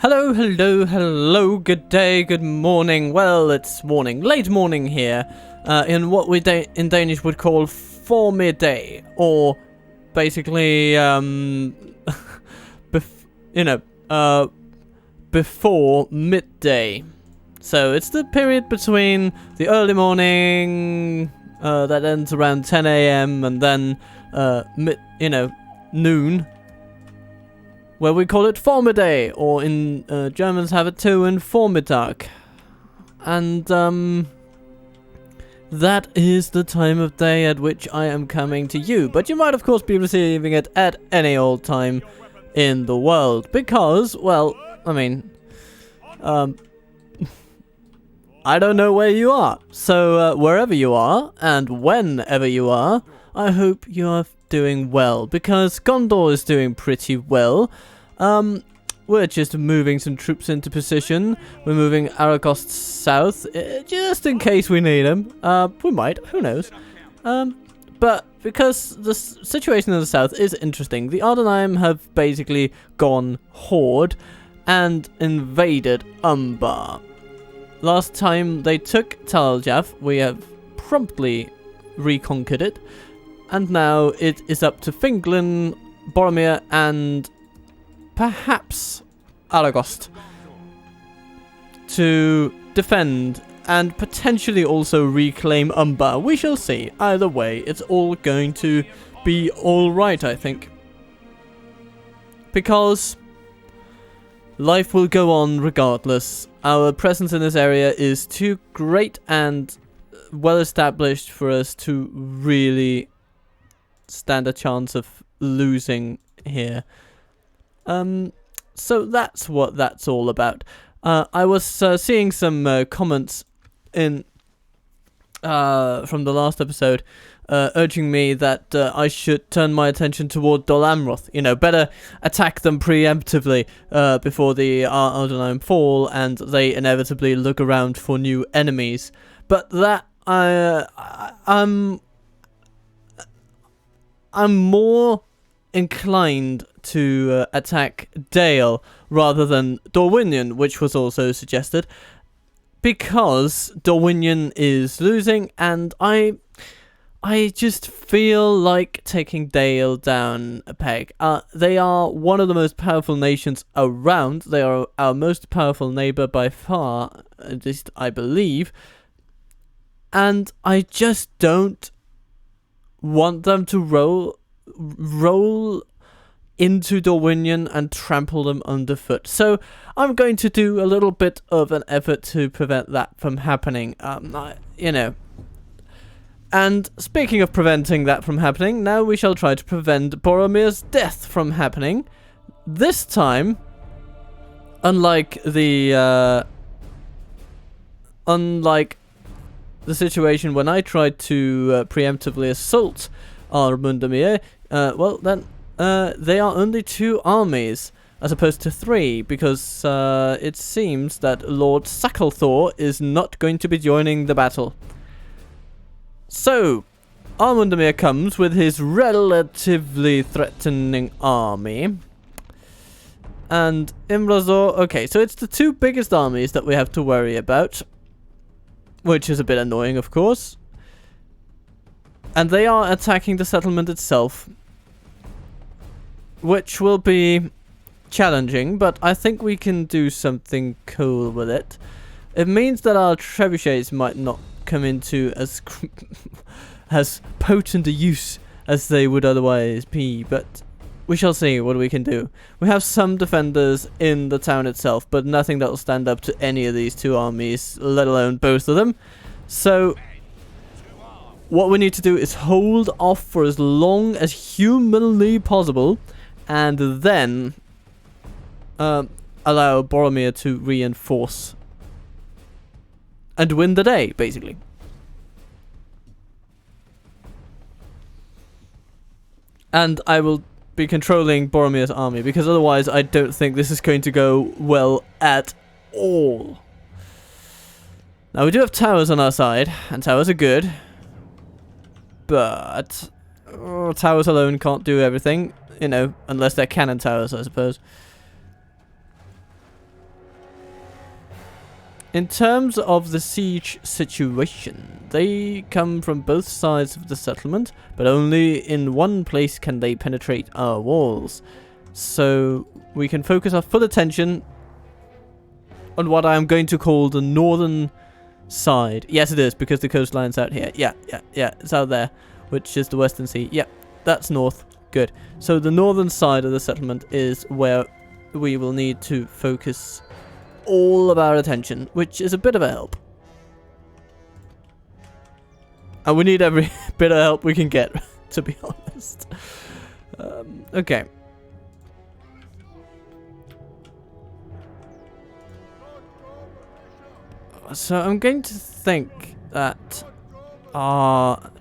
Hello, hello, hello, good day, good morning. Well, it's morning, late morning here, in what we in Danish would call formidday, or basically, before midday. So it's the period between the early morning, that ends around 10 a.m. and then, noon, where we call it formidday, or in Germans have it too in Vormittag. And that is the time of day at which I am coming to you. But you might of course be receiving it at any old time in the world, because, well, I mean, I don't know where you are. So wherever you are, and whenever you are, I hope you are doing well, because Gondor is doing pretty well. We're just moving some troops into position. We're moving Aragost south, just in case we need them. We might, who knows. But because the situation in the south is interesting, the Ardenheim have basically gone horde and invaded Umbar. Last time they took Talaljaf, we have promptly reconquered it, and now it is up to Finglin, Boromir, and perhaps Aragost to defend and potentially also reclaim Umbar. We shall see. Either way, it's all going to be alright, I think. Because life will go on regardless. Our presence in this area is too great and well established for us to really stand a chance of losing here. So that's what that's all about. I was seeing some comments in from the last episode urging me that I should turn my attention toward Dol Amroth. You know, better attack them preemptively before the Ardenheim fall and they inevitably look around for new enemies. But that I'm more inclined to attack Dale rather than Dorwinion, which was also suggested, because Dorwinion is losing and I just feel like taking Dale down a peg. They are one of the most powerful nations around. They are our most powerful neighbor by far, at least I believe, and I just don't want them to roll into Dorwinion and trample them underfoot. So I'm going to do a little bit of an effort to prevent that from happening. And speaking of preventing that from happening, now we shall try to prevent Boromir's death from happening. This time, unlike the situation when I tried to preemptively assault Armundamir, they are only 2 armies as opposed to 3, because it seems that Lord Sacklethor is not going to be joining the battle. So, Armundamir comes with his relatively threatening army. And Imrazor, okay, so it's the 2 biggest armies that we have to worry about, which is a bit annoying, of course. And they are attacking the settlement itself, which will be challenging, but I think we can do something cool with it. It means that our trebuchets might not come into as potent a use as they would otherwise be, but we shall see what we can do. We have some defenders in the town itself, but nothing that will stand up to any of these 2 armies, let alone both of them. So what we need to do is hold off for as long as humanly possible, and then allow Boromir to reinforce and win the day, basically. And I will be controlling Boromir's army, because otherwise I don't think this is going to go well at all. Now, we do have towers on our side, and towers are good, but towers alone can't do everything, you know, unless they're cannon towers, I suppose. In terms of the siege situation, they come from both sides of the settlement, but only in one place can they penetrate our walls. So we can focus our full attention on what I am going to call the northern side. Yes, it is, because the coastline's out here. Yeah, it's out there, which is the Western Sea. Yep, that's north. Good. So the northern side of the settlement is where we will need to focus all of our attention, which is a bit of a help. And we need every bit of help we can get, to be honest. Okay. So I'm going to think that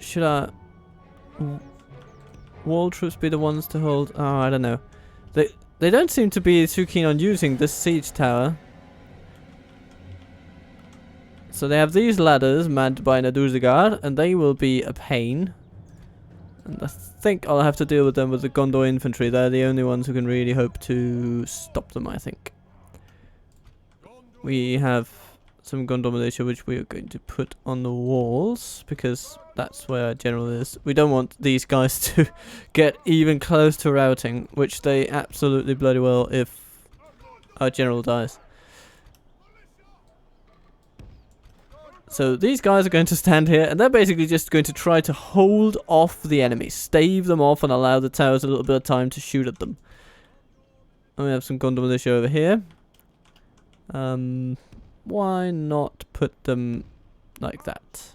should our wall troops be the ones to hold? Oh, I don't know. They don't seem to be too keen on using this siege tower. So they have these ladders manned by Naduzigard, and they will be a pain. And I think I'll have to deal with them with the Gondor infantry. They're the only ones who can really hope to stop them, I think. We have some Gondor militia which we are going to put on the walls, because that's where our general is. We don't want these guys to get even close to routing, which they absolutely bloody will if our general dies. So these guys are going to stand here, and they're basically just going to try to hold off the enemy, stave them off, and allow the towers a little bit of time to shoot at them. And we have some Gondor militia over here. Why not put them like that?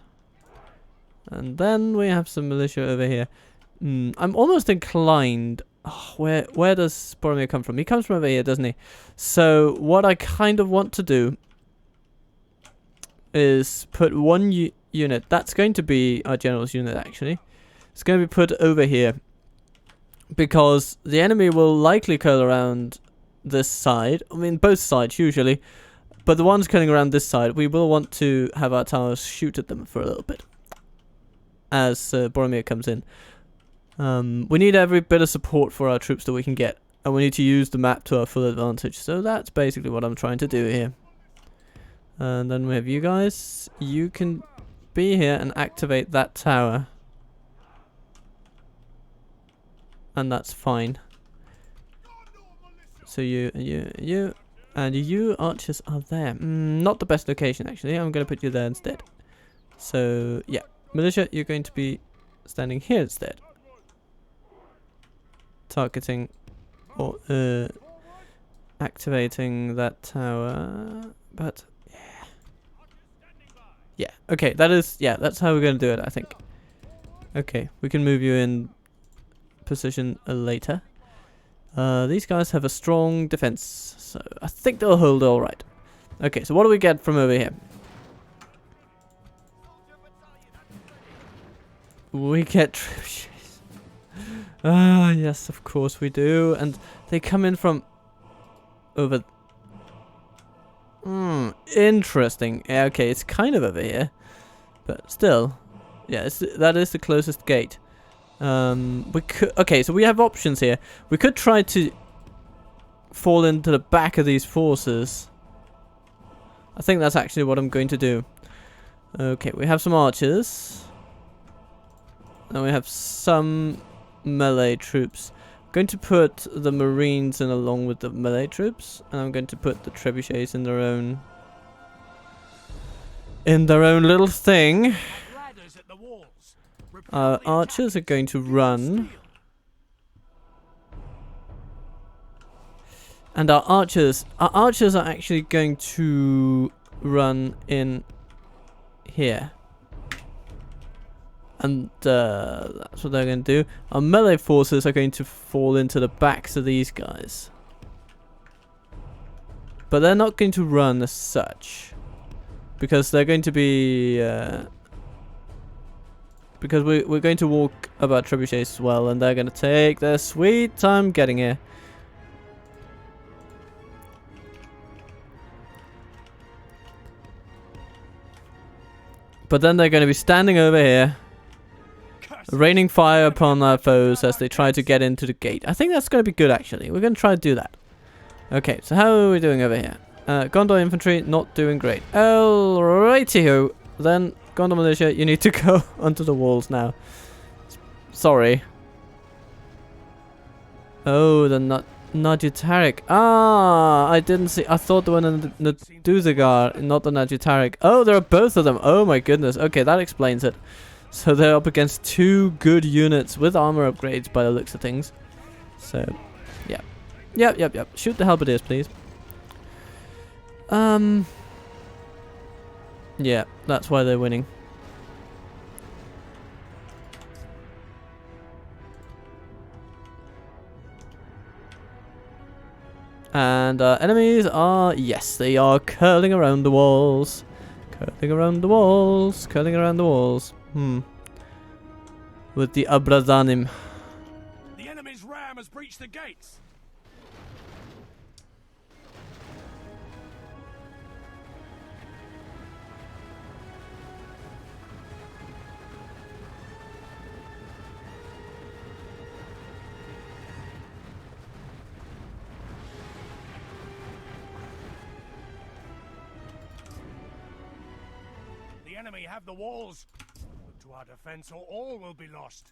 And then we have some militia over here. I'm almost inclined. Oh, where does Boromir come from? He comes from over here, doesn't he? So what I kind of want to do is put one unit. That's going to be our general's unit, actually. It's going to be put over here, because the enemy will likely curl around this side. I mean, both sides usually, but the ones curling around this side, we will want to have our towers shoot at them for a little bit as Boromir comes in. We need every bit of support for our troops that we can get, and we need to use the map to our full advantage. So that's basically what I'm trying to do here. And then we have you guys. You can be here and activate that tower. And that's fine. So you, and you archers are there. Not the best location, actually. I'm going to put you there instead. So, yeah. Militia, you're going to be standing here instead. Targeting or activating that tower. But yeah, okay, that's how we're going to do it, I think. Okay, we can move you in position later. These guys have a strong defense, so I think they'll hold all right. Okay, so what do we get from over here? We get trebuchets. Ah, yes, of course we do. And they come in from over. Interesting. Yeah, okay, it's kind of over here, but still, yeah, that is the closest gate. We could. Okay, so we have options here. We could try to fall into the back of these forces. I think that's actually what I'm going to do. Okay, we have some archers. And we have some melee troops. I'm going to put the marines in along with the melee troops, and I'm going to put the trebuchets in their own little thing. Our archers are going to run, and our archers are actually going to run in here. And that's what they're going to do. Our melee forces are going to fall into the backs of these guys. But they're not going to run as such, because they're going to be... because we're going to walk about trebuchets as well, and they're going to take their sweet time getting here. But then they're going to be standing over here, raining fire upon our foes as they try to get into the gate. I think that's going to be good, actually. We're going to try to do that. Okay, so how are we doing over here? Gondor infantry not doing great. Alrighty-ho. Then, Gondor militia, you need to go onto the walls now. Sorry. Oh, the Najutarik. Ah, I didn't see. I thought the one in the Duzagar, not the Najutarik. Oh, there are both of them. Oh my goodness. Okay, that explains it. So they're up against two good units with armor upgrades by the looks of things. So, yeah. Yep. Shoot the halberdiers, please. Yeah, that's why they're winning. And enemies are, yes, they are curling around the walls. Curling around the walls. With the Abrazanim. The enemy's ram has breached the gates. The enemy have the walls. Look to our defense or all will be lost.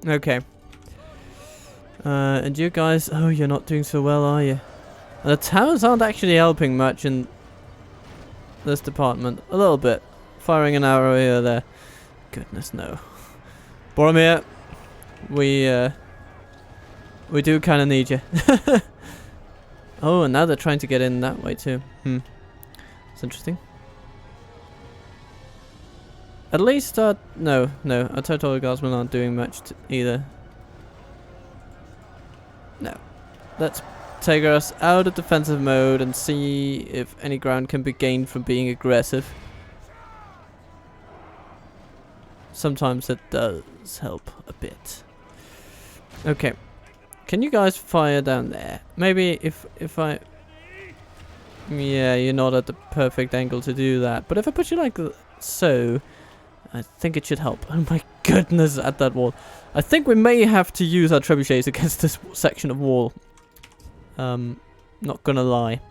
Okay. And you guys, oh, you're not doing so well, are you? And the towers aren't actually helping much in this department. A little bit. Firing an arrow here or there. Goodness, no. Boromir, we do kind of need you. Oh, and now they're trying to get in that way too. It's interesting. At least, no, our total guardsmen aren't doing much either. No. Let's take us out of defensive mode and see if any ground can be gained from being aggressive. Sometimes it does help a bit. Okay. Can you guys fire down there? Maybe if I... Yeah, you're not at the perfect angle to do that. But if I put you like so, I think it should help. Oh my goodness, at that wall. I think we may have to use our trebuchets against this section of wall. Not gonna lie.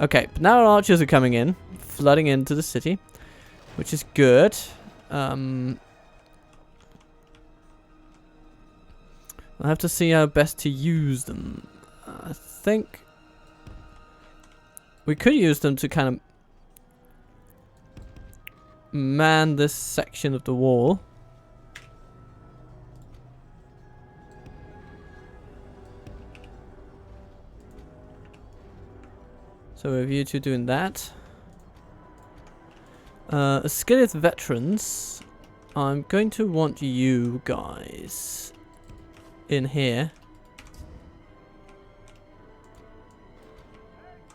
Okay, but now our archers are coming in, flooding into the city, which is good. I'll have to see how best to use them. I think we could use them to kind of man this section of the wall. So with you two doing that. Skilled veterans. I'm going to want you guys in here.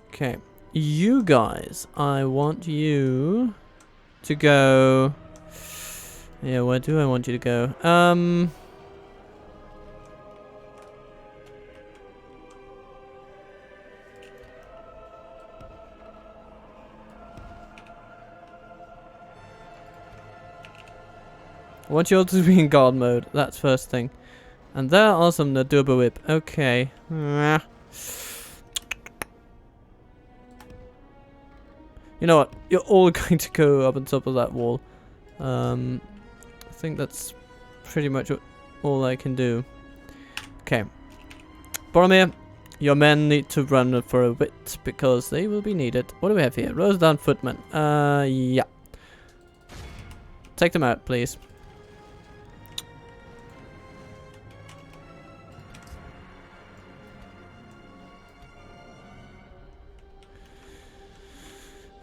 Okay. You guys, I want you to go... Yeah, where do I want you to go? I want you all to be in guard mode. That's first thing. And there are some Naduba Whip. Okay. You know what? You're all going to go up on top of that wall. I think that's pretty much all I can do. Okay. Boromir, your men need to run for a bit because they will be needed. What do we have here? Rosedown Footmen. Yeah. Take them out, please.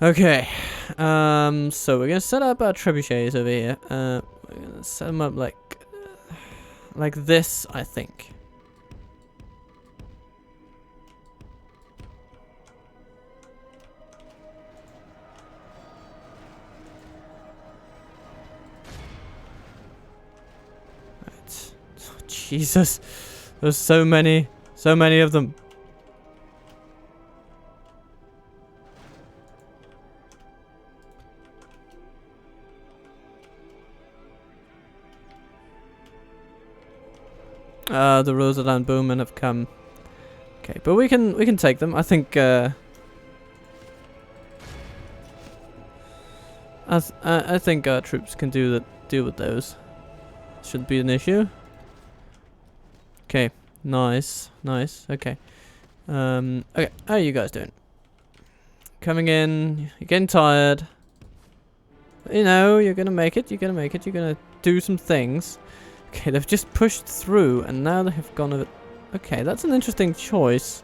Okay, so we're gonna set up our trebuchets over here. We're gonna set them up like this, I think. Right. Oh, Jesus, there's so many of them. The Rosaland bowmen have come. Okay, but we can take them. I think I think our troops can deal with those. Shouldn't be an issue. Okay, nice. Okay, okay. How are you guys doing? Coming in. You're getting tired. You know, you're gonna make it. You're gonna do some things. Okay, they've just pushed through, and now they have gone over. Okay, that's an interesting choice.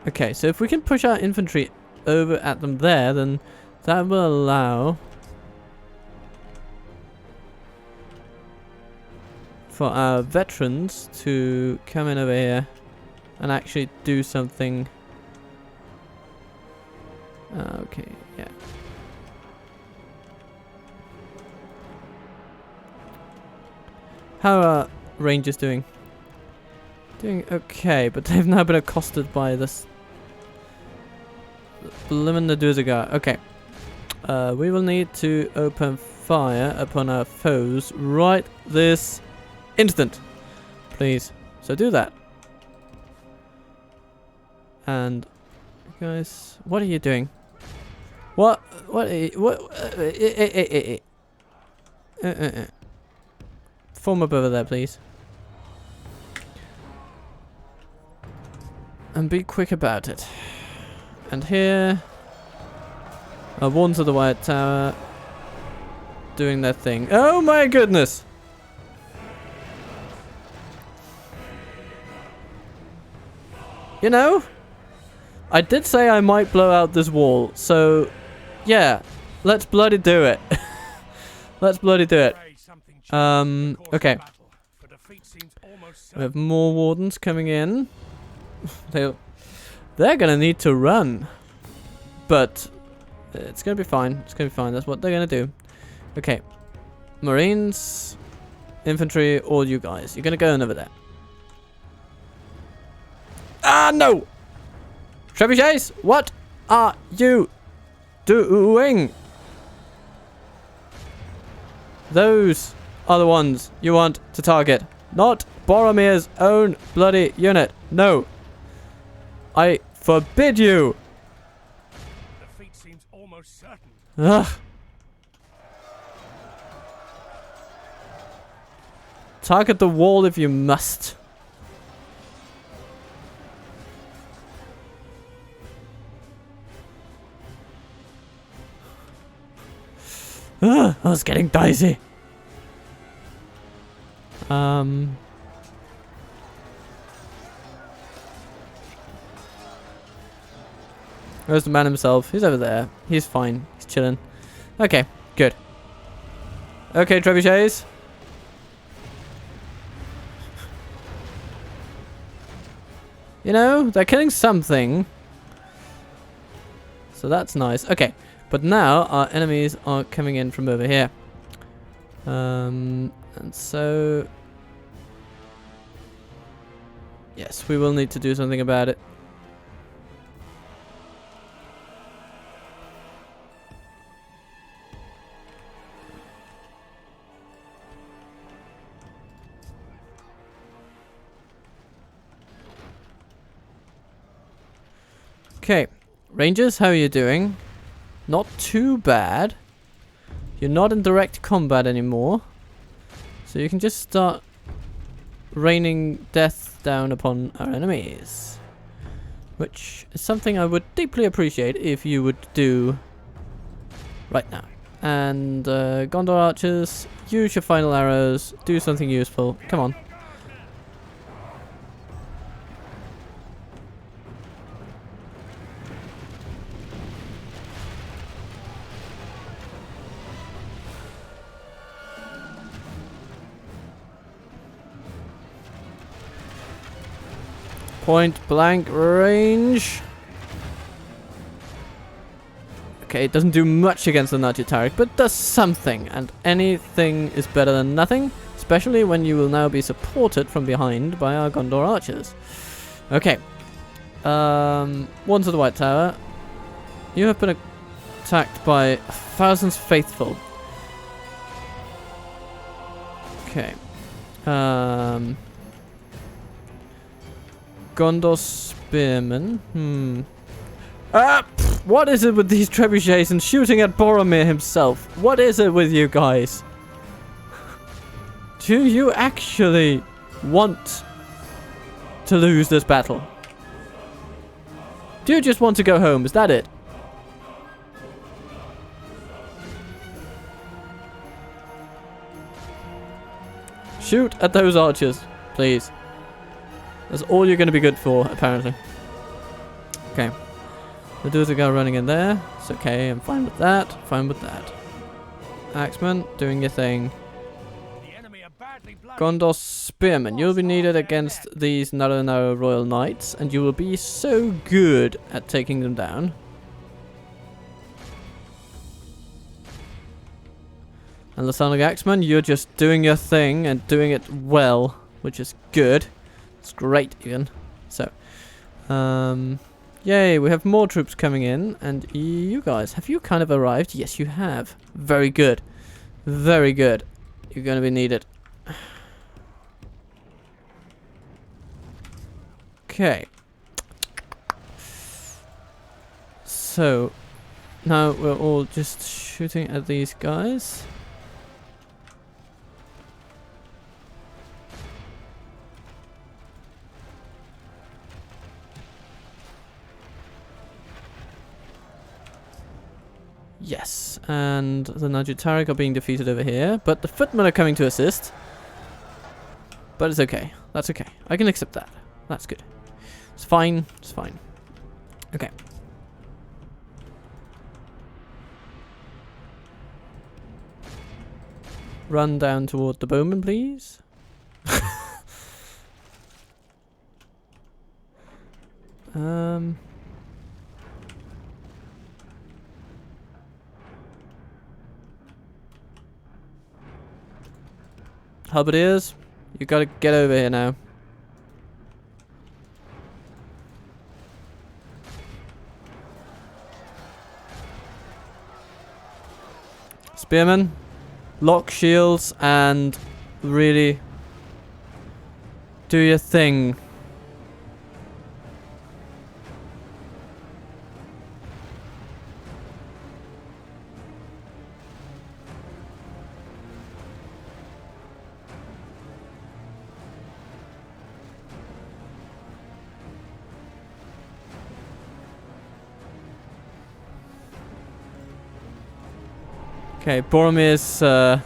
Okay, so if we can push our infantry over at them there, then that will allow for our veterans to come in over here and actually do something. Okay, yeah. How are Rangers doing? Doing okay, but they've now been accosted by this Blimmenaduzega. Okay. We will need to open fire upon our foes right this instant. Please. So do that. And guys, what are you doing? What are you, form up over there, please. And be quick about it. And here are ones of the White Tower doing their thing. Oh my goodness! You know, I did say I might blow out this wall, so yeah, let's bloody do it. Let's bloody do it. Okay. We have more wardens coming in. They're gonna need to run, but it's gonna be fine. It's gonna be fine. That's what they're gonna do. Okay, Marines, infantry, all you guys, you're gonna go in over there. Ah no! Trebuchets, what are you doing? Those are the ones you want to target, not Boromir's own bloody unit. No. I forbid you. Defeat seems almost certain. Ugh. Target the wall if you must. I was getting dicey. Where's the man himself? He's over there. He's fine. He's chilling. Okay, good. Okay, trebuchets. You know, they're killing something. So that's nice. Okay, but now our enemies are coming in from over here. And so... yes, we will need to do something about it. Okay, Rangers, how are you doing? Not too bad. You're not in direct combat anymore. So you can just start raining death down upon our enemies. Which is something I would deeply appreciate if you would do right now. And Gondor archers, use your final arrows, do something useful. Come on. Point blank range. Okay, it doesn't do much against the Nazi turret, but does something, and anything is better than nothing, especially when you will now be supported from behind by our Gondor archers. Okay. Ones of the White Tower. You have been attacked by thousands faithful. Okay. Gondor spearmen. What is it with these trebuchets and shooting at Boromir himself? What is it with you guys? Do you actually want to lose this battle? Do you just want to go home? Is that it? Shoot at those archers, please. That's all you're going to be good for, apparently. Okay. The dudes are going running in there. It's okay. I'm fine with that. Fine with that. Axeman, doing your thing. Gondor Spearmen. You'll be needed against these narrow Royal Knights, and you will be so good at taking them down. And the Sonic Axeman, you're just doing your thing and doing it well, which is good. It's great, even. So, yay, we have more troops coming in, and you guys, have you kind of arrived? Yes, you have. Very good. Very good. You're going to be needed. Okay. So, now we're all just shooting at these guys. Yes, and the Najutarik are being defeated over here, but the footmen are coming to assist. But it's okay. That's okay. I can accept that. That's good. It's fine. It's fine. Okay. Run down toward the bowman, please. Halberdiers, you gotta get over here now. Spearmen, lock shields and really do your thing. Okay, Boromir's a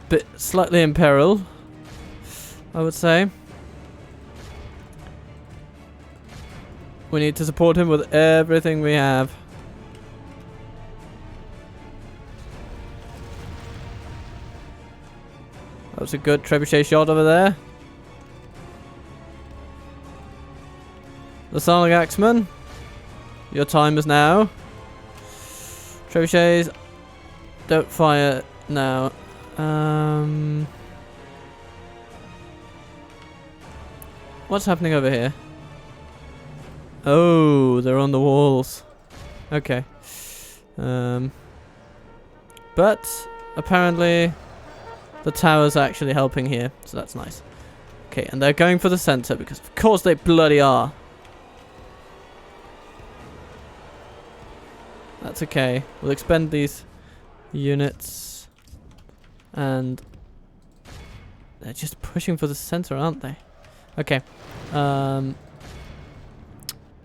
bit slightly in peril, I would say. We need to support him with everything we have. That was a good trebuchet shot over there. The Sonic Axeman, your time is now. Trebuchets, don't fire now. What's happening over here? Oh, they're on the walls. Okay. But apparently the tower's actually helping here, so that's nice. Okay, and they're going for the center because of course they bloody are. That's okay. We'll expend these units. And they're just pushing for the center, aren't they? Okay.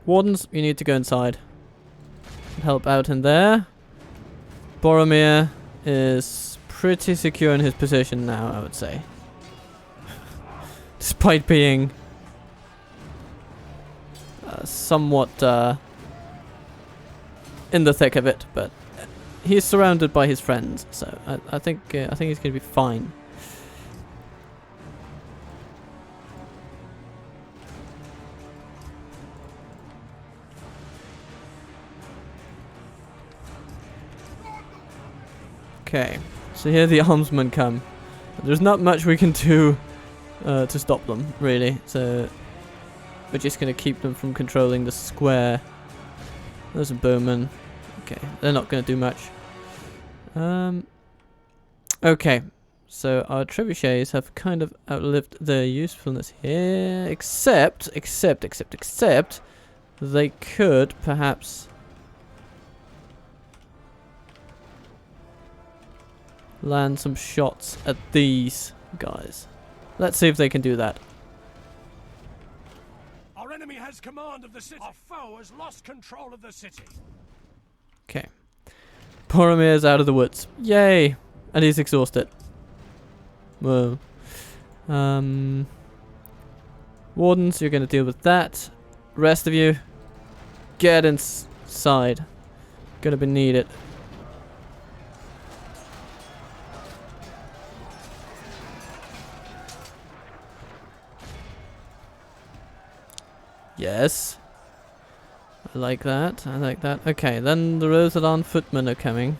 Wardens, you need to go inside and help out in there. Boromir is pretty secure in his position now, I would say. Despite being somewhat in the thick of it, but he's surrounded by his friends, so I think he's gonna be fine. Okay, so here the armsmen come. There's not much we can do to stop them, really, so we're just gonna keep them from controlling the square. There's a bowman. Okay, they're not going to do much. Okay, so our trebuchets have kind of outlived their usefulness here, except they could perhaps land some shots at these guys. Let's see if they can do that. Our enemy has command of the city. Our foe has lost control of the city. Okay. Boromir's out of the woods. Yay! And he's exhausted. Whoa. Wardens, you're going to deal with that. Rest of you, get inside. Gonna be needed. Yes. I like that. I like that. Okay, then the Rosadan footmen are coming.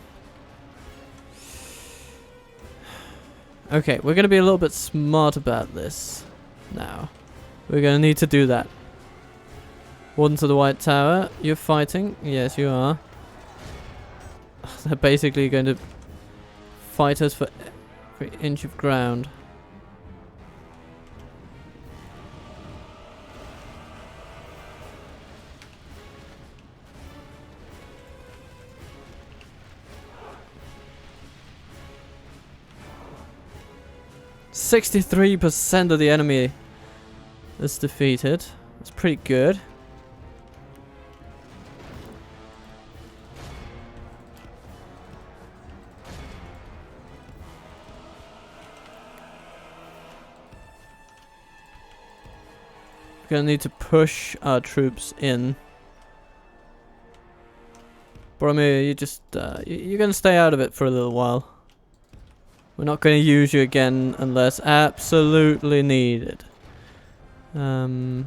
Okay, we're going to be a little bit smart about this now. We're going to need to do that. Wardens of the White Tower, you're fighting. Yes, you are. They're basically going to fight us for every inch of ground. %63% of the enemy is defeated. That's pretty good. We're gonna need to push our troops in. Boromir, you just you're gonna stay out of it for a little while. We're not going to use you again unless absolutely needed. Now,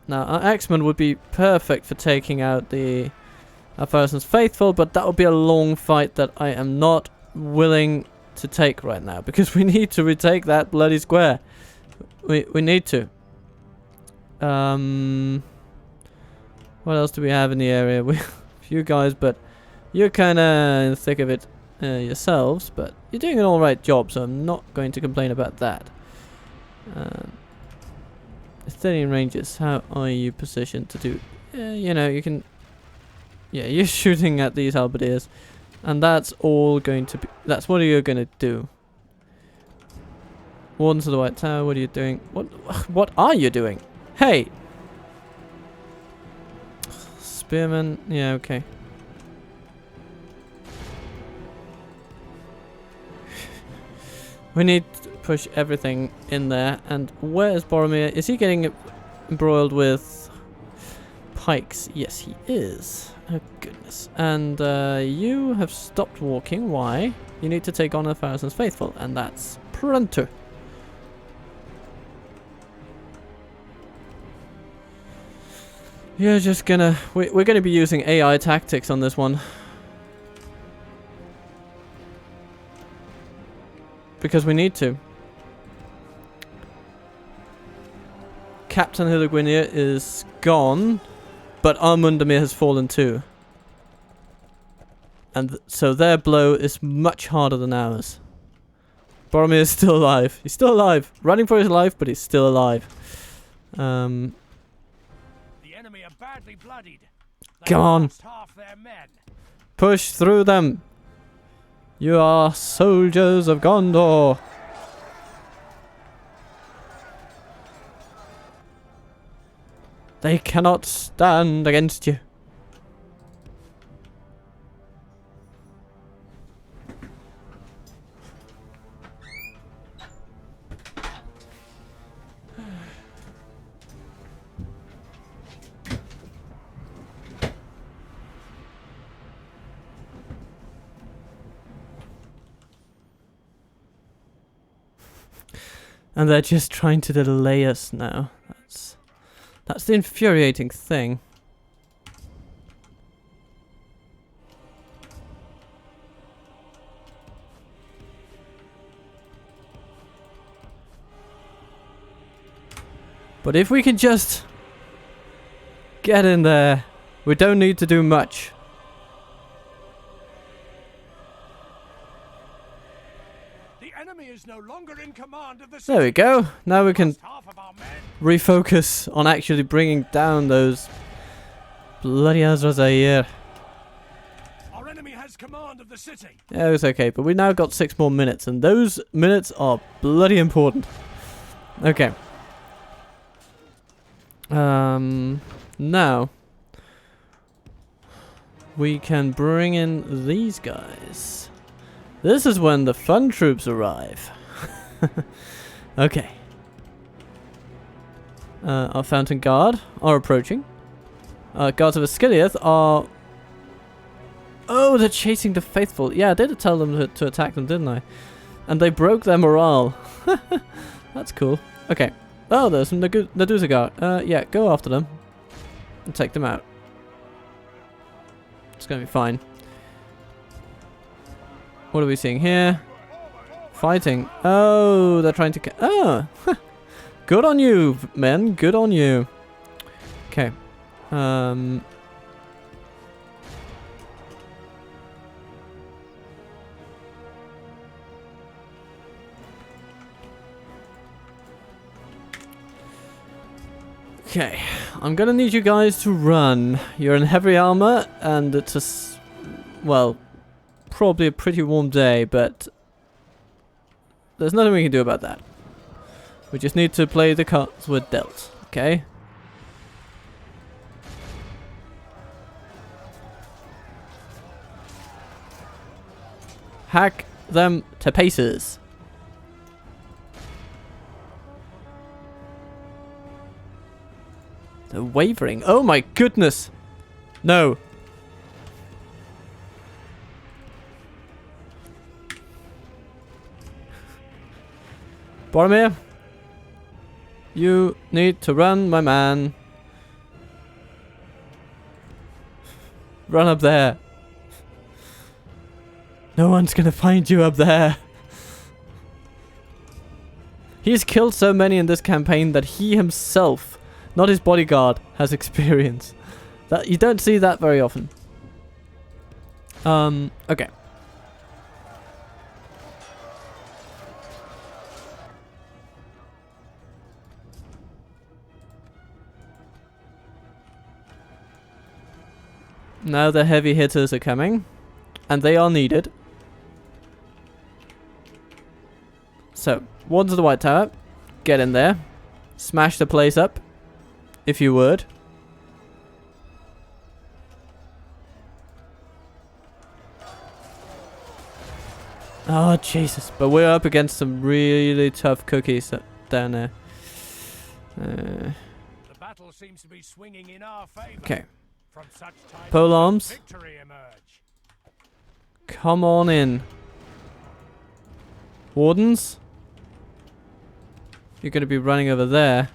our Axeman would be perfect for taking out the Thousand's Faithful, but that would be a long fight that I am not willing to take right now, because we need to retake that bloody square. We need to. What else do we have in the area? We few guys, but you're kind of in the thick of it yourselves, but you're doing an alright job, so I'm not going to complain about that. Athenian Rangers, how are you positioned to do? You know, you can... Yeah, you're shooting at these halberdiers, and that's all going to be... That's what you're going to do. Wardens of the White Tower, what are you doing? What are you doing? Hey! Spearmen, yeah, okay. We need to push everything in there. And where is Boromir? Is he getting embroiled with pikes? Yes, he is. Oh, goodness. And you have stopped walking. Why? You need to take on 1,000 faithful. And that's pronto. You're just gonna... We're gonna be using AI tactics on this one. Because we need to. Captain Hilligwinir is gone, but Armundamir has fallen too. And so their blow is much harder than ours. Boromir is still alive. He's still alive. Running for his life, but he's still alive. The enemy are badly bloodied. Come on. Half their men. Push through them. You are soldiers of Gondor. They cannot stand against you. And they're just trying to delay us now. That's the infuriating thing. But if we can just get in there, we don't need to do much. no longer in command of the There we go. Now we can Lost half of our men. refocus on actually bringing down those bloody Azrazair. Our enemy has command of the city. Yeah, it's okay, but we now got 6 more minutes, and those minutes are bloody important. Okay. Now we can bring in these guys. This is when the fun troops arrive. Okay. Our Fountain Guard are approaching. Guards of Asciliath are... Oh, they're chasing the Faithful. Yeah, I did tell them to attack them, didn't I? And they broke their morale. That's cool. Okay. Oh, there's some Naduza Guard. Yeah, go after them. And take them out. It's gonna be fine. What are we seeing here? Fighting. Oh, they're trying to... Oh! Good on you, men. Good on you. Okay. Okay. I'm gonna need you guys to run. You're in heavy armor, and it's a... well, probably a pretty warm day, but... there's nothing we can do about that. We just need to play the cards we're dealt, okay? Hack them to pieces. They're wavering. Oh my goodness! No. Boromir, you need to run, my man. Run up there. No one's gonna find you up there. He's killed so many in this campaign that he himself, not his bodyguard, has experience. That you don't see that very often. Okay. Now the heavy hitters are coming, and they are needed. So, Wardens of the White Tower, get in there, smash the place up, if you would. Oh, Jesus. But we're up against some really tough cookies down there. The battle seems to be swinging in our favor. Okay. From such times Pole arms. victory emerge. Come on in. Wardens? You're going to be running over there.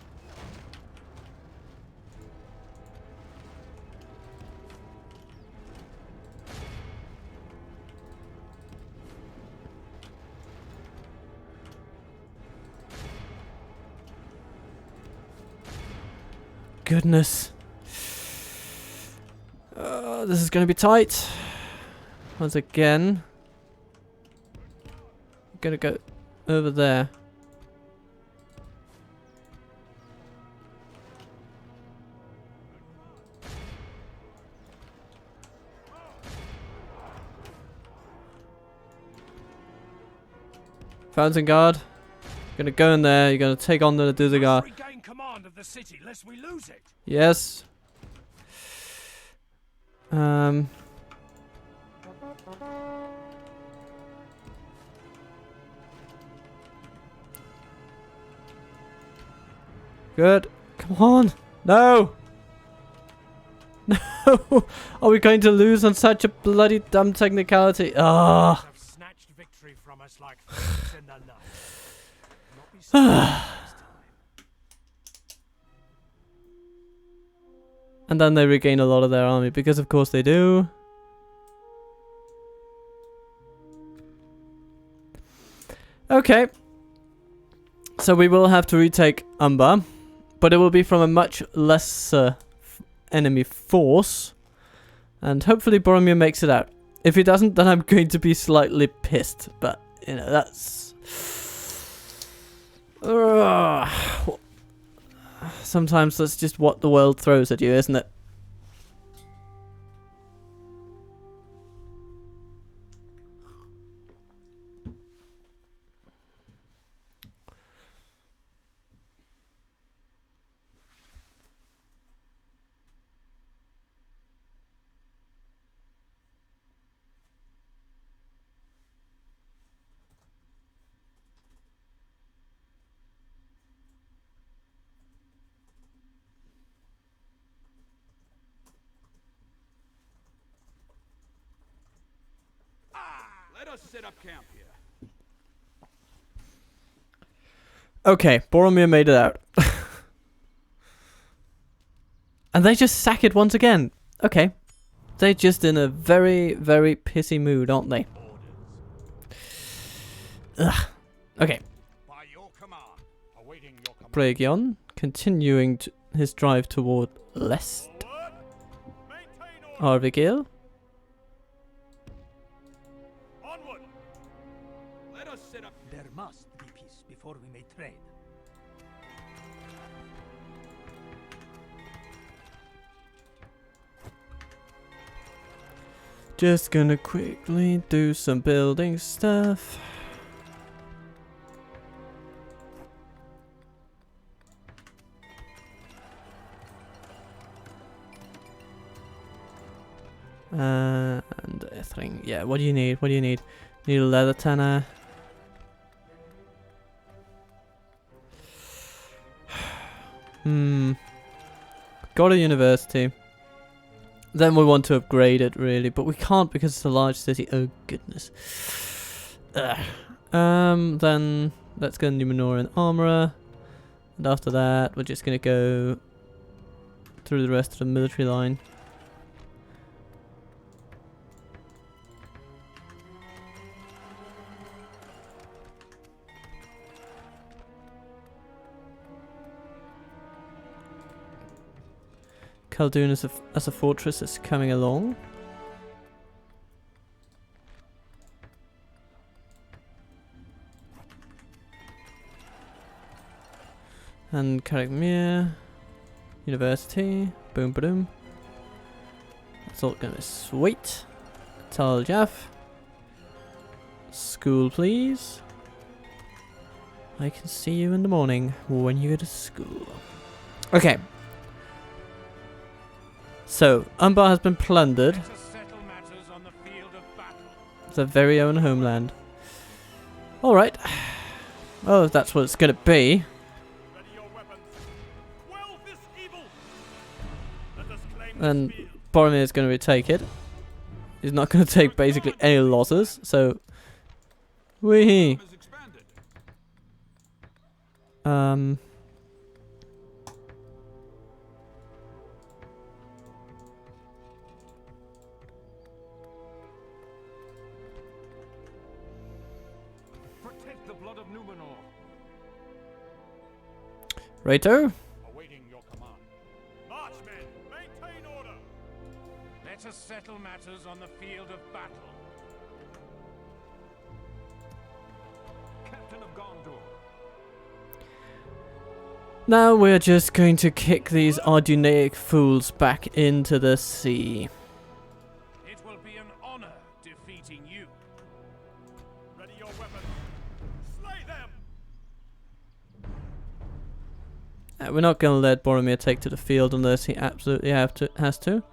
Goodness. This is going to be tight. Once again. I'm going to go over there. Fountain Guard. Gonna go in there. You're gonna take on the Naduza Guard. Regain command of the city lest we lose it. Yes. Good. Come on. No. No. Are we going to lose on such a bloody dumb technicality? Ah. Have snatched victory from us like thieves in the night. Not be surprised this time. And then they regain a lot of their army, because of course they do. Okay. So we will have to retake Umbar, but it will be from a much lesser enemy force. And hopefully Boromir makes it out. If he doesn't, then I'm going to be slightly pissed. But, you know, that's... Ugh. Sometimes that's just what the world throws at you, isn't it? Let us set up camp here. Okay, Boromir made it out. And they just sack it once again. Okay. They're just in a very, very pissy mood, aren't they? Ugh. Okay. By your command. Awaiting your command. Braegion, continuing his drive toward Lest. Forward. Maintain order. Arvigil. Onward. Let us set up. There must be peace before we may trade. Just gonna quickly do some building stuff. And Ithring. Yeah, what do you need? What do you need? Need a leather tanner. Got a university. Then we want to upgrade it, really, but we can't because it's a large city. Oh goodness. Ugh. Then let's go Numenorian armorer, and after that we're just gonna go through the rest of the military line. Khaldun as a fortress is coming along. And Caragmere University. Boom boom. That's all gonna be sweet. Tal Jaff. School please. I can see you in the morning when you go to school. Okay. So, Umbar has been plundered. Let us settle matters on the field of battle. Their very own homeland. Alright. Oh, that's what it's gonna be. Ready your weapons. Quell this evil. Let us claim And this field. Boromir's gonna retake it. He's not gonna take basically any losses, so... Wee. Has expanded. Protect the blood of Numenor. Rato? Awaiting your command. Marchmen, maintain order. Let us settle matters on the field of battle. Captain of Gondor. Now we're just going to kick these Ardunaic fools back into the sea. It will be an honor defeating you. Ready your weapons. Slay them. We're not going to let Boromir take to the field unless he absolutely has to.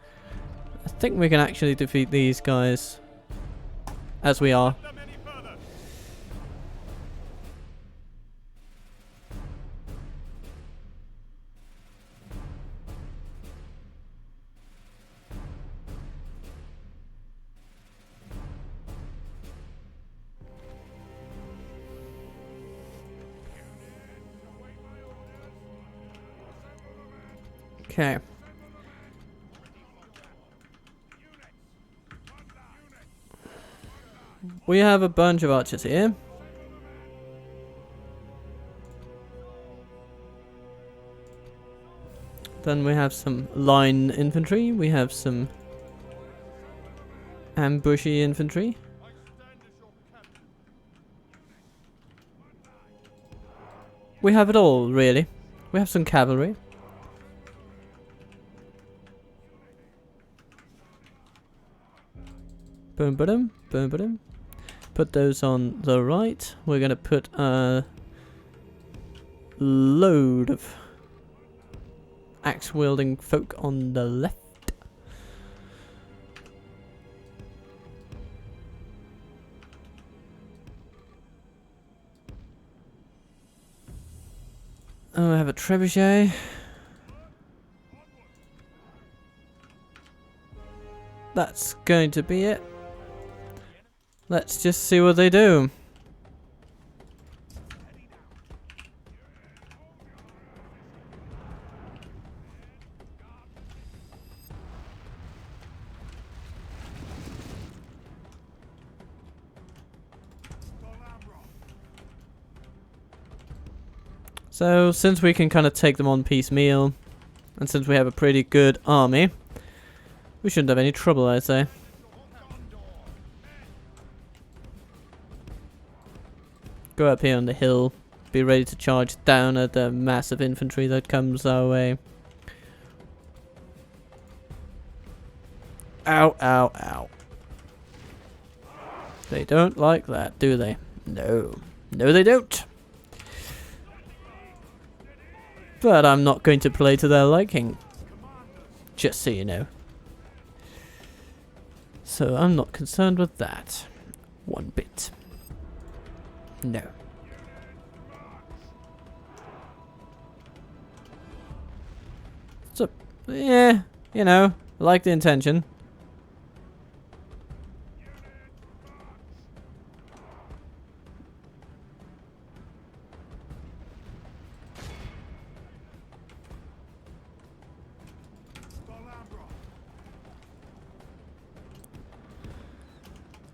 I think we can actually defeat these guys as we are. Them any further. Okay. We have a bunch of archers here. Then we have some line infantry. We have some ambushy infantry. We have it all, really. We have some cavalry. Boom, boom, boom, boom. Put those on the right. We're gonna put a load of axe-wielding folk on the left. Oh, I have a trebuchet. That's going to be it. Let's just see what they do. So, since we can kind of take them on piecemeal, and since we have a pretty good army, we shouldn't have any trouble, I'd say. Go up here on the hill, be ready to charge down at the massive infantry that comes our way. Ow, ow, ow. They don't like that, do they? No. No, they don't. But I'm not going to play to their liking. Just so you know. So I'm not concerned with that. One bit. No. So, yeah, you know, I like the intention.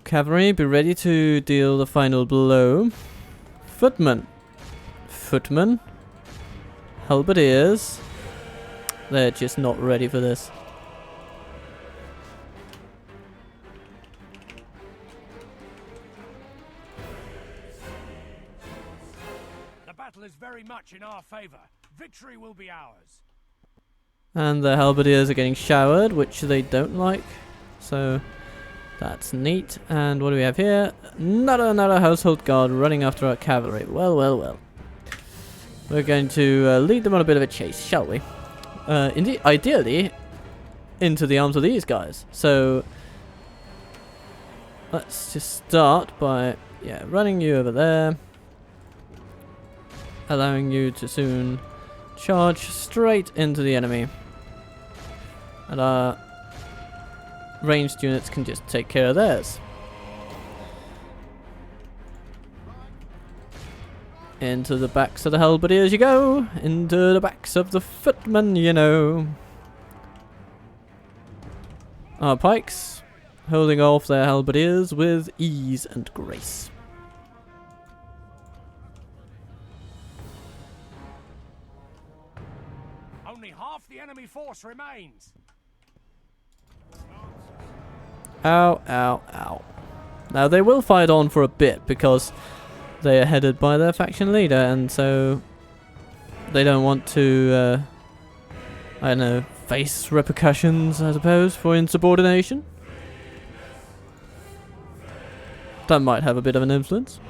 Cavalry, be ready to deal the final blow. Footmen. Footmen. Halberdiers. They're just not ready for this. The battle is very much in our favor. Victory will be ours. And the halberdiers are getting showered, which they don't like. So that's neat. And what do we have here? Another household guard running after our cavalry. Well, well, well. We're going to lead them on a bit of a chase, shall we? Indeed, ideally, into the arms of these guys. So let's just start by, yeah, running you over there. Allowing you to soon charge straight into the enemy. And our ranged units can just take care of theirs. Into the backs of the halberdiers you go. Into the backs of the footmen, you know. Our pikes holding off their halberdiers with ease and grace. Only half the enemy force remains. Ow, ow, ow. Now they will fight on for a bit because they are headed by their faction leader, and so they don't want to, I don't know, face repercussions, I suppose, for insubordination. That might have a bit of an influence.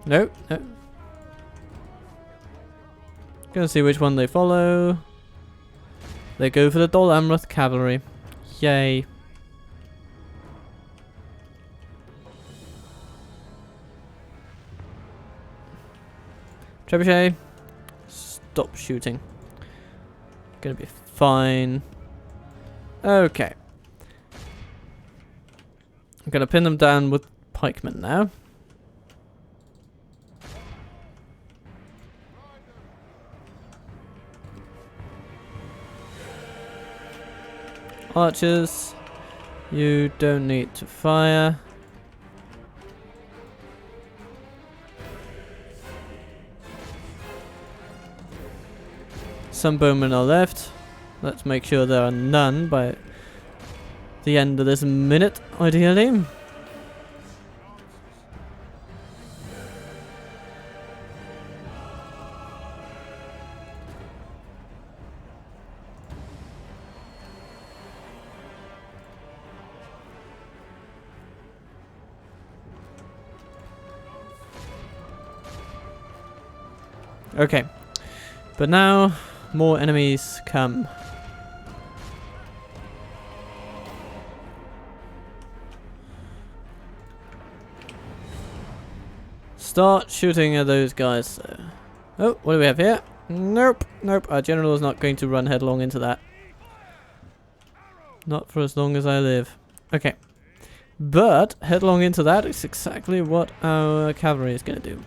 No, no. Gonna see which one they follow. They go for the Dol Amroth cavalry. Yay. Trebuchet, stop shooting. Gonna be fine. Okay. I'm gonna pin them down with pikemen now. Archers, you don't need to fire. Some bowmen are left. Let's make sure there are none by the end of this minute, ideally. Okay, but now more enemies come. Start shooting at those guys. So. Oh, what do we have here? Nope, nope. Our general is not going to run headlong into that. Not for as long as I live. Okay, but headlong into that is exactly what our cavalry is going to do.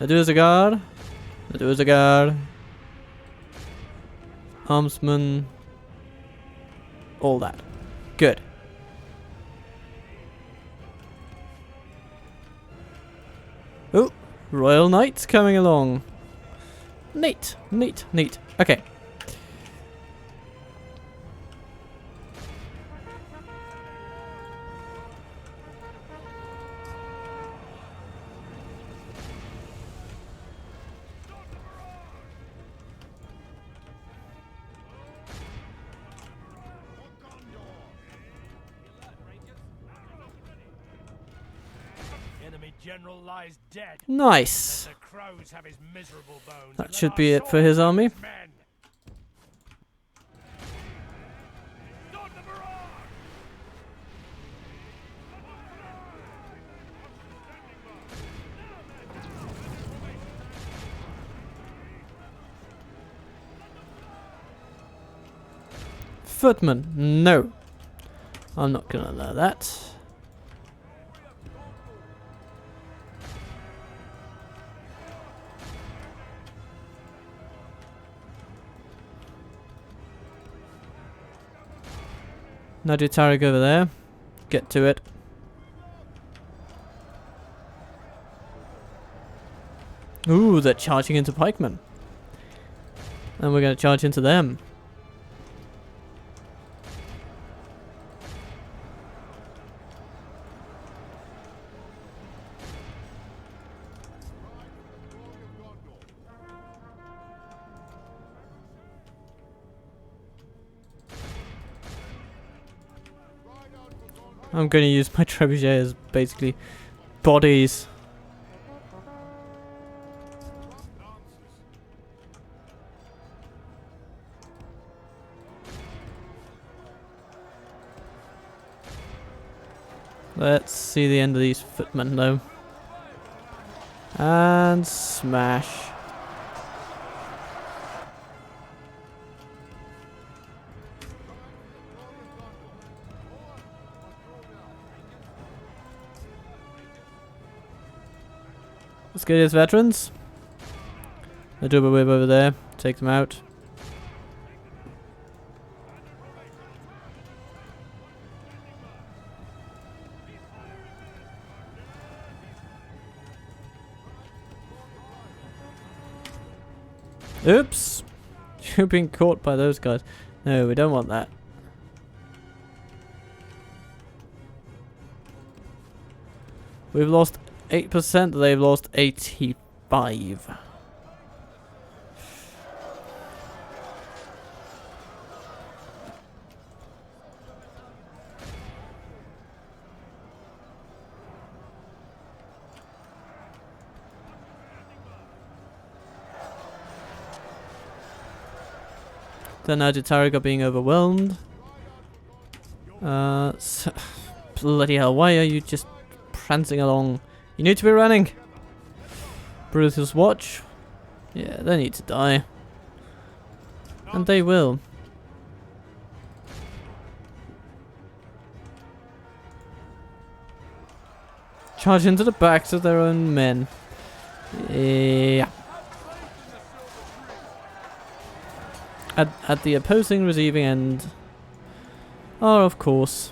Do as a guard. Do as a guard. Armsman. All that. Good. Oh, Royal Knights coming along. Neat, neat, neat. Okay. General lies dead. Nice. The crows have his miserable bones. That should be it for his army. Footman, no. I'm not gonna allow that. Now do Tarek over there. Get to it. Ooh, they're charging into pikemen. And we're going to charge into them. I'm going to use my trebuchet as basically bodies. Let's see the end of these footmen though. And smash. Let's get his veterans. They'll do a whip over there. Take them out. Oops! You're being caught by those guys. No, we don't want that. We've lost 8%, they've lost 85. Then Agitaric are being overwhelmed. Bloody hell, why are you just prancing along? You need to be running. Brutus Watch. Yeah, they need to die. And they will. Charge into the backs of their own men. Yeah. At the opposing receiving end are, of course,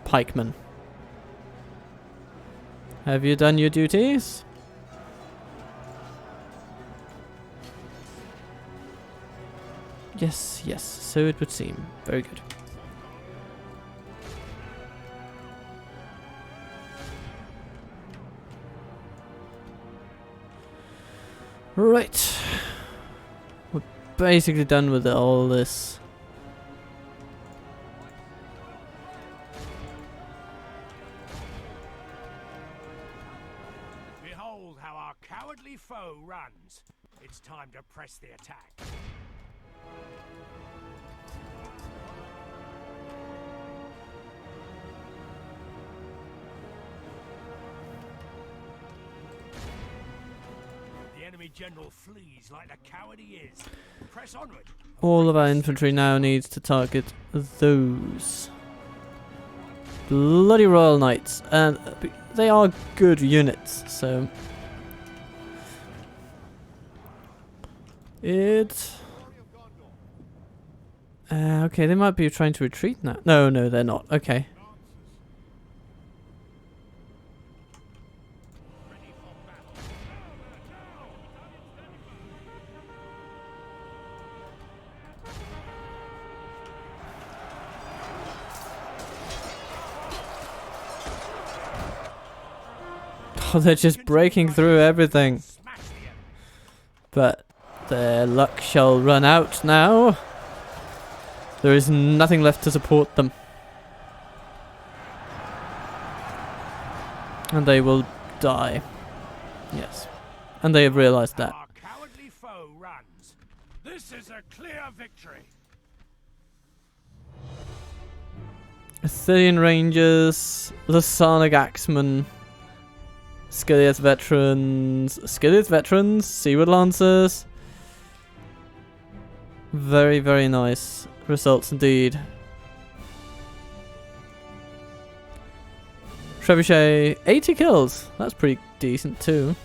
pikemen. Have you done your duties? Yes, yes, so it would seem. Very good. Right. We're basically done with all this. Behold how our cowardly foe runs. It's time to press the attack. The enemy general flees like the coward he is. Press onward. All of our infantry now needs to target those bloody Royal Knights, and they are good units, so okay, they might be trying to retreat now. No, no, they're not. Okay. Oh, they're just breaking through everything. Smash the enemy. But their luck shall run out now. There is nothing left to support them. And they will die. Yes. And they have realized that. Our cowardly foe runs. This is a clear victory. Athenian Rangers, Lasanic Axemen, Scythians Veterans, Seaward Lancers. Very, very nice results indeed. Trebuchet, 80 kills. That's pretty decent too.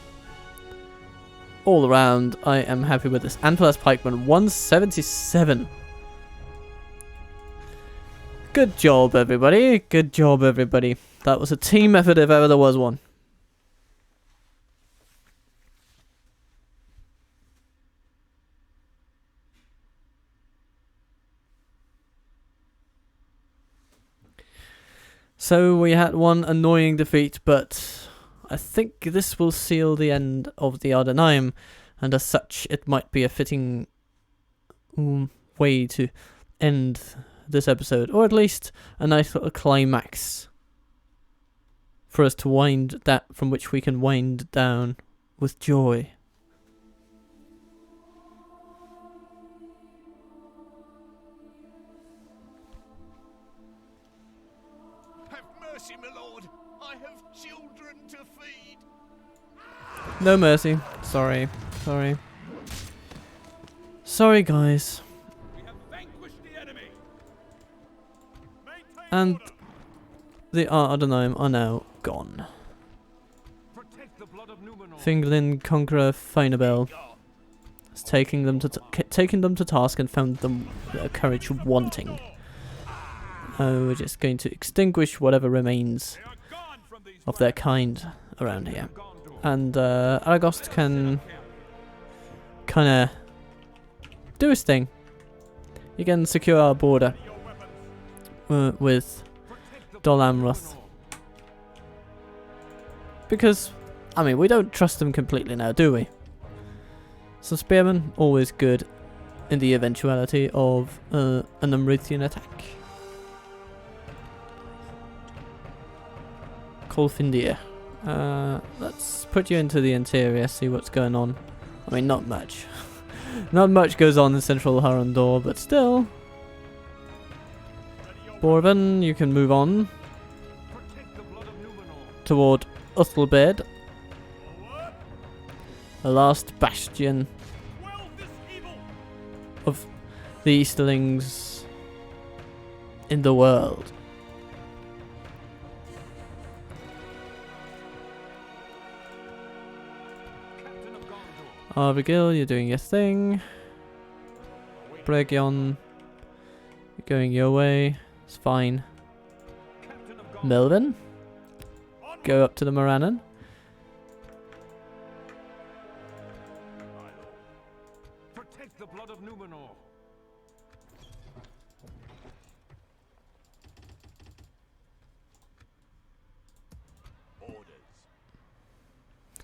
All around, I am happy with this. And plus Pikeman, 177. Good job, everybody. Good job, everybody. That was a team effort if ever there was one. So we had one annoying defeat, but I think this will seal the end of the Ardenaim, and as such it might be a fitting way to end this episode, or at least a nice little climax for us to wind that, from which we can wind down with joy. Mercy, my lord. I have children to feed. No mercy. Sorry. Sorry. Sorry, guys. We have vanquished the enemy. Maintain And order. the Ardenaim are now gone. Protect the blood of Numenor. Finglin Conqueror Finabel has taken them to task and found them courage wanting. We're just going to extinguish whatever remains They are gone from these of their kind around here. And Aragost can kind of do his thing. He can secure our border with Dol Amroth. Because, I mean, we don't trust them completely now, do we? Some spearmen, always good in the eventuality of an Amrithian attack. Colfindir. Let's put you into the interior, see what's going on. I mean, not much. Not much goes on in central Harondor, but still. Borven, you can move on Protect the blood of Numenor. toward Uthelbed, the last bastion Quell this evil. of the Easterlings in the world. Captain of Gondor. Arvigil, you're doing your thing. Bregion. Going your way. It's fine. Melvin. Go up to the Morannon. Protect the blood of Numenor.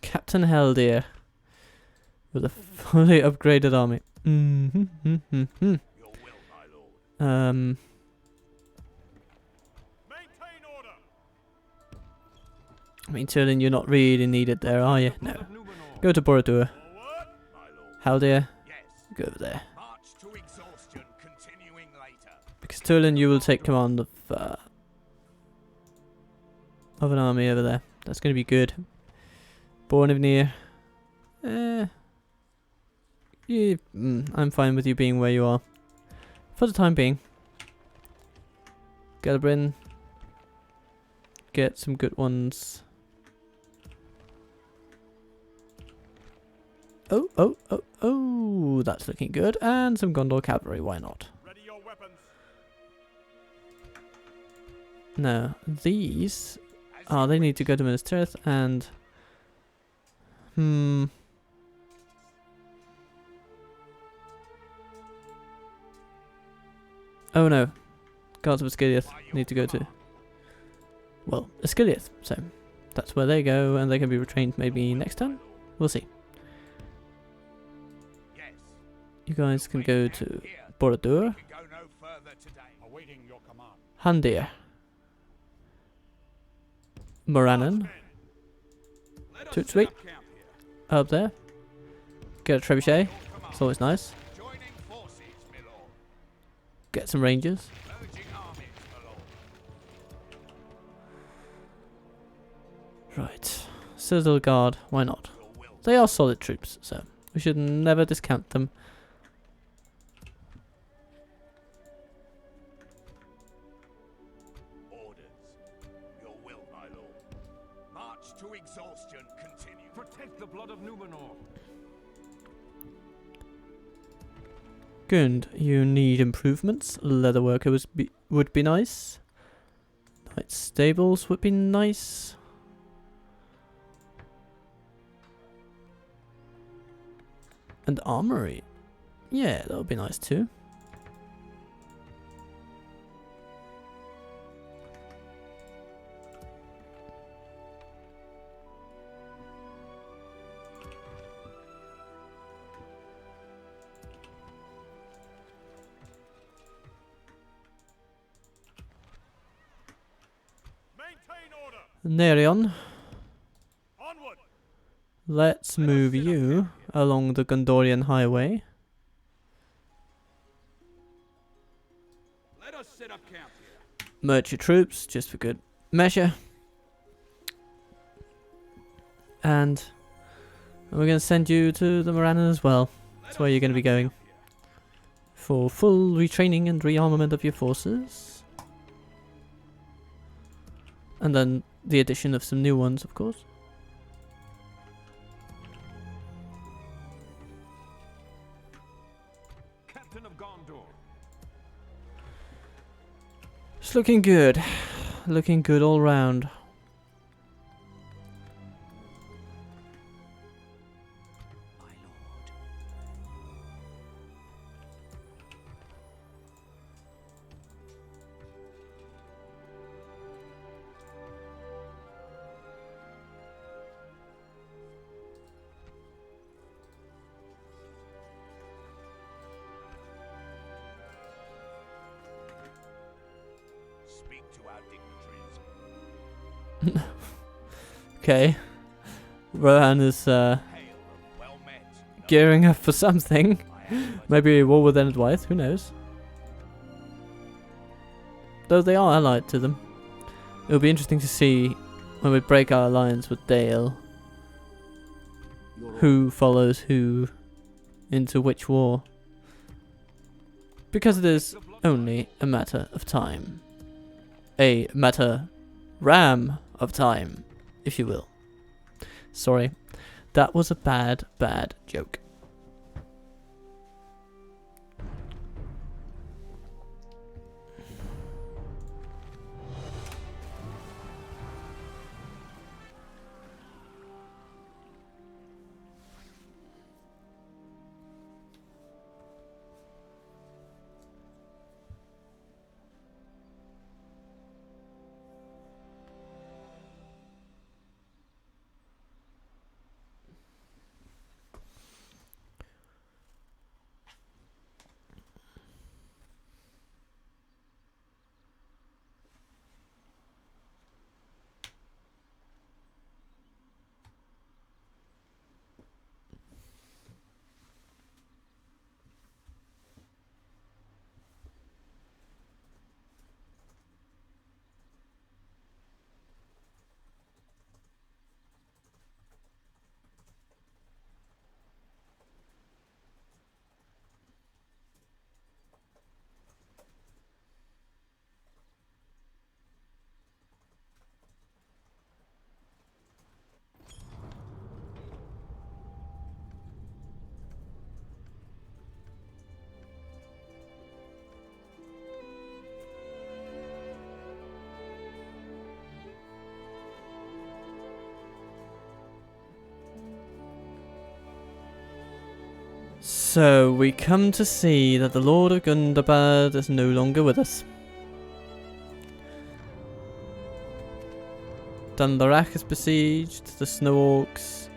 Captain Heldir. With a fully upgraded army. Your will, my lord. Maintain order. I mean, Turlin, you're not really needed there, are you? No. Blood of Numenor. Go to Borodur. Forward, my lord. Haldir, Yes. go over there. March to exhaustion, continuing later. Because Turlin, you will take command of an army over there. That's going to be good. Born of Near. I'm fine with you being where you are. For the time being. Gelbrin. Get some good ones. Oh, that's looking good. And some Gondor cavalry, why not? Ready your weapons. No, these... Oh, they need to go to Minas Tirith and... Oh no. Guards of Asciliath need to go to... Well, Asciliath, so... That's where they go, and they can be retrained maybe next time? We'll see. Yes. You guys can go to Borodur, Can go no further today. Awaiting your command. Handir, Morannon, Let us Toot set sweet. up camp here. up there. Get a trebuchet, it's always nice. Joining forces, my lord. Get some rangers. Merging armies, my lord. Right. Citadel Guard, why not? Your will. They are solid troops, so we should never discount them. Orders. Your will, my lord. March to exhaustion, continue. Protect the blood of Numenor. Good. You need improvements. Leatherworker would be nice. Knight stables would be nice. And armory. Yeah, that would be nice too. Maintain order. Nerion, Onward. let's move you along the Gondorian highway. Let us set up camp here. Merge your troops, just for good measure. And we're going to send you to the Morannon as well. That's where you're going to be going. For full retraining and rearmament of your forces. And then the addition of some new ones, of course. Captain of Gondor. It's looking good. Looking good all round. My lord. Speak to our dignitaries. Okay. Rohan is Hail and well met. gearing up for something. I am but Maybe a war with Enedwyth, who knows? Though they are allied to them. It'll be interesting to see when we break our alliance with Dale who follows who into which war. Because it is only a matter of time. A matter ram of time, if you will. Sorry, that was a bad joke. So we come to see that the Lord of Gundabad is no longer with us. Dunlarak is besieged, the Snow Orcs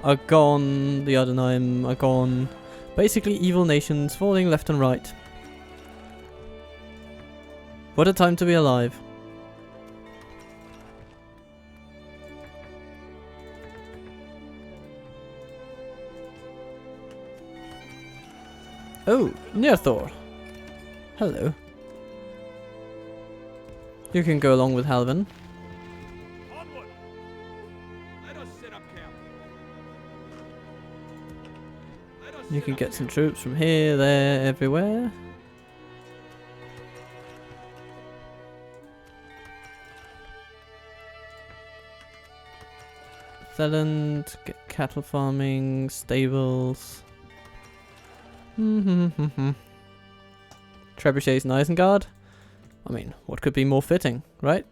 are gone, the Adenheim are gone. Basically evil nations falling left and right. What a time to be alive. Oh, Nirthor. Hello. You can go along with Halvin. Onward! Let us set up camp. Let us You set can up get some camp. troops from here, there, everywhere. Zealand, get cattle farming, stables. Trebuchets and Isengard. I mean, what could be more fitting, right?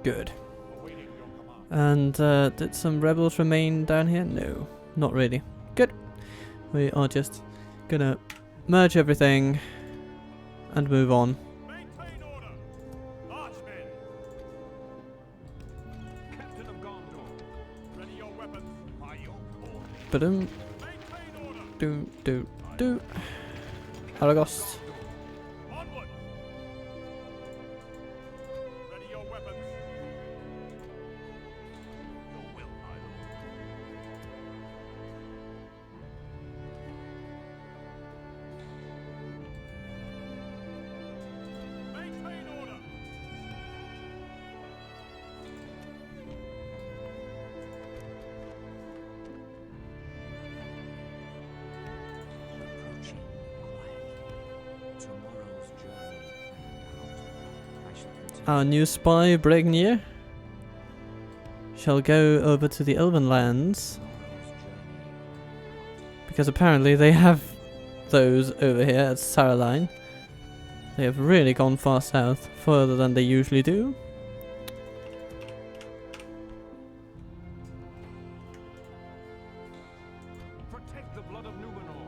Good. Awaiting your command. And did some rebels remain down here? No, not really. Good. We are just gonna merge everything and move on. Maintain order! Marchmen! Captain of Gondor. Ready your weapons. By your orders. Ba-dum, Maintain order! do. Aragos. Onward! Ready your weapons. Your will, my lord. Maintain order! Approaching quietly. Tomorrow's journey out. I shall continue. Our new spy, Bregnir, shall go over to the Elven lands, Tomorrow's journey. because apparently they have those over here at Saraline. They have really gone far south, further than they usually do. Protect the blood of Numenor.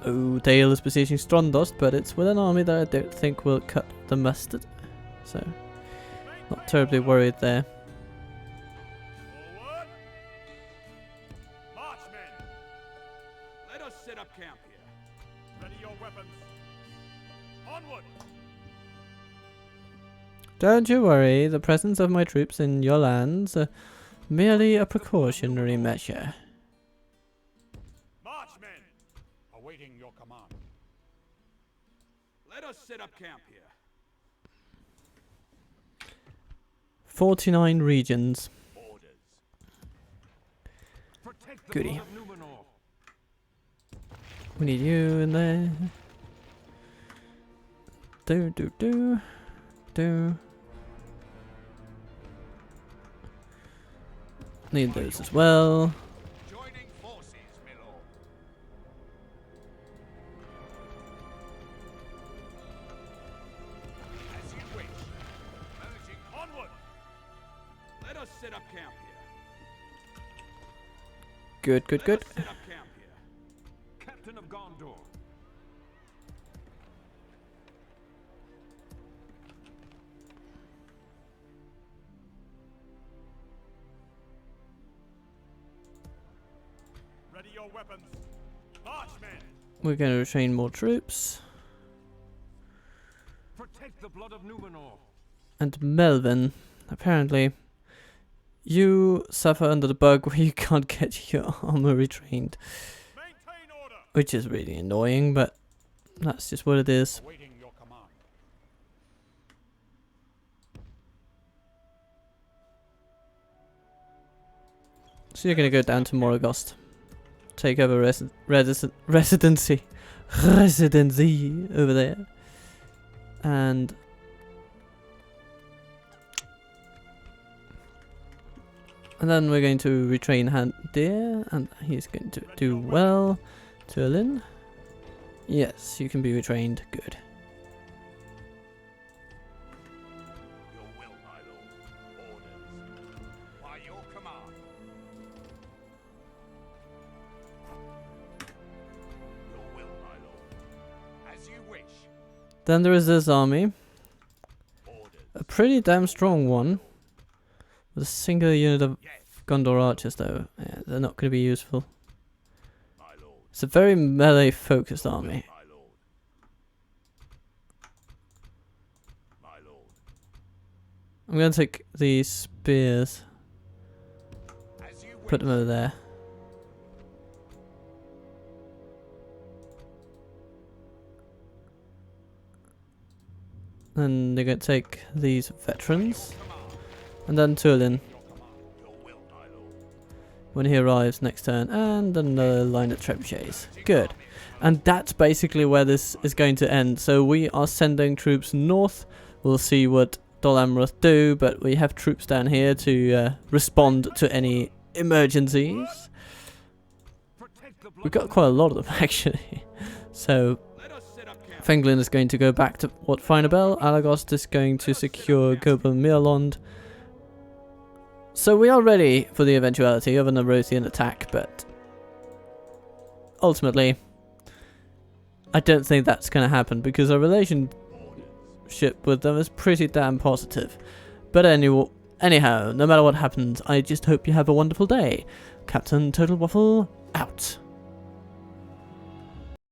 Oh, Dale is besieging Strondost, but it's with an army that I don't think will cut the mustard. So, not terribly worried there. Forward! Marchmen! Let us set up camp here. Ready your weapons. Onward! Don't you worry, the presence of my troops in your lands are merely a precautionary measure. Marchmen! Awaiting your command. Let us set up camp here. 49 regions. Orders. Protect the Goody. blood of Numenor. We need you in there. Do. Need those as well. Joining forces, my lord. As you wish. Merging onward. Let us set up camp here. Good. Let us set up camp here. Captain of Gondor. Ready your weapons. Marchmen! We're going to train more troops. Protect the blood of Numenor. And Melvin, apparently, you suffer under the bug where you can't get your armor retrained. Maintain order! Which is really annoying, but that's just what it is. Awaiting your command. So you're gonna go down to Moraghost. Take over residency over there. And then we're going to retrain Handir, and he's going to do well. Turlin. Yes, you can be retrained. Good. Your will, my lord. Orders. By your command. Your will, my lord. As you wish. Then there is this army. Orders. A pretty damn strong one. With a single unit of Gondor archers though. Yeah, they're not going to be useful. My lord. It's a very melee focused army. My lord. My lord. I'm going to take these spears. As you Put them over there. Then they're going to take these veterans. And then Turlin when he arrives next turn. And another line of trebuchets. Good. And that's basically where this is going to end. So we are sending troops north. We'll see what Dol Amroth do. But we have troops down here to respond to any emergencies. We've got quite a lot of them actually. So Fenglin is going to go back to what Finabel. Alagost is going to secure Gobel Mirlond. So we are ready for the eventuality of an Erothian attack, but ultimately I don't think that's going to happen because our relationship with them is pretty damn positive. But anyhow, no matter what happens, I just hope you have a wonderful day. Captain Total Waffle out.